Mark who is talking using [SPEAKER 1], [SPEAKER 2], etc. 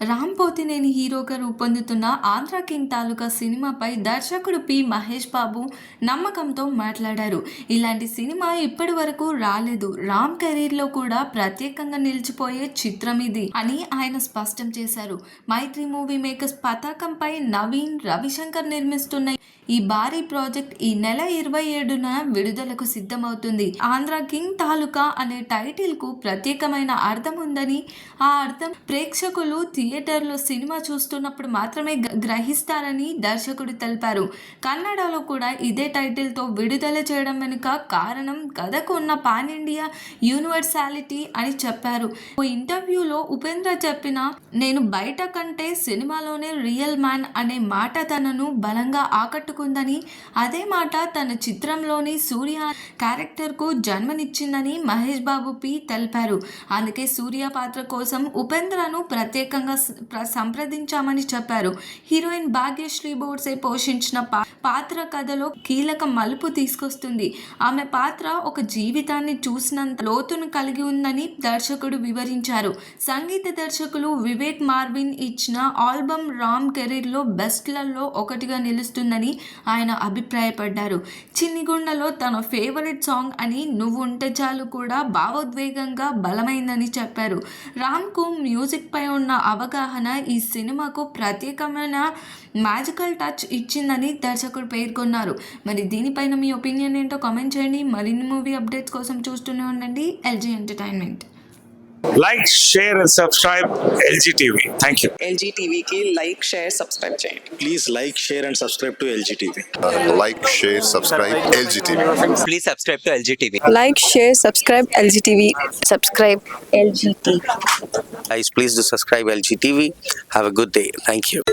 [SPEAKER 1] రామ్ పోతినేని హీరోగా రూపొందుతున్న 'ఆంధ్ర కింగ్' తాలూకా సినిమాపై దర్శకుడు పి. మహేష్ బాబు నమ్మకంతో మాట్లాడారు. ఇలాంటి సినిమా ఇప్పటి వరకు రాలేదు. రామ్ కెరీర్లో కూడా ప్రత్యేకంగా నిలిచిపోయే చిత్రం ఇది అని ఆయన స్పష్టం చేశారు. మైత్రి మూవీ మేకర్స్ పతాకంపై నవీన్, రవిశంకర్ నిర్మిస్తున్న ఈ భారీ ప్రాజెక్ట్ ఈ నెల 27న విడుదలకు సిద్ధమవుతుంది. 'ఆంధ్ర కింగ్' తాలూకా అనే టైటిల్ కు ప్రత్యేకమైన అర్థం ఉందని, ఆ అర్థం ప్రేక్షకులు థియేటర్లో సినిమా చూస్తున్నప్పుడు మాత్రమే గ్రహిస్తారని దర్శకుడు తెలిపారు. కన్నడలో కూడా ఇదే టైటిల్తో విడుదల చేయడం వెనుక కారణం కథకు ఉన్న పాన్ ఇండియా యూనివర్సాలిటీ అని చెప్పారు. ఓ ఇంటర్వ్యూలో ఉపేంద్ర చెప్పిన "నేను బయట కంటే సినిమాలోనే రియల్ మ్యాన్" అనే మాట తనను బలంగా ఆకట్టుకుందని, అదే మాట తన చిత్రంలోని సూర్య క్యారెక్టర్కు జన్మనిచ్చిందని మహేష్ బాబు పి తెలిపారు. అందుకే సూర్య పాత్ర కోసం ఉపేంద్రను ప్రత్యేకంగా సంప్రదించామని చెప్పారు. హీరోయిన్ భాగ్యశ్రీ బోర్సే పోషించిన పాత్ర కథలో కీలక మలుపు తీసుకొస్తుంది. ఆమె పాత్ర ఒక జీవితాన్ని చూసినంత లోతును కలిగి ఉందని దర్శకుడు వివరించారు. సంగీత దర్శకులు వివేక్ మార్విన్ ఇచ్చిన ఆల్బమ్ రామ్ కెరీర్లో బెస్ట్లలో ఒకటిగా నిలుస్తుందని ఆయన అభిప్రాయపడ్డారు. చిన్ని గుండెలో తన ఫేవరెట్ సాంగ్ అని "నువ్వుంటే చాలు" కూడా భావోద్వేగంగా బలమైందని చెప్పారు. రామ్కు మ్యూజిక్ పై ఉన్న అవగాహన ఈ సినిమాకు ప్రత్యేకమైన మ్యాజికల్ టచ్ ఇచ్చిందని దర్శకుడు పేర్కొన్నారు. మరి దీనిపైన మీ ఒపీనియన్ ఏంటో కామెంట్ చేయండి. మరిన్ని మూవీ అప్డేట్స్ కోసం చూస్తూనే ఉండండి LG entertainment.
[SPEAKER 2] Like, share and subscribe LG TV. Thank you.
[SPEAKER 3] LG TV की like, share, subscribe చేయండి.
[SPEAKER 4] Please like, share and subscribe to LG TV.
[SPEAKER 5] Like, share, subscribe LG TV.
[SPEAKER 6] Please subscribe to LG TV.
[SPEAKER 3] Like, share, subscribe LG TV. Subscribe LG TV.
[SPEAKER 6] Guys, please do subscribe LG TV. Have a good day. Thank you.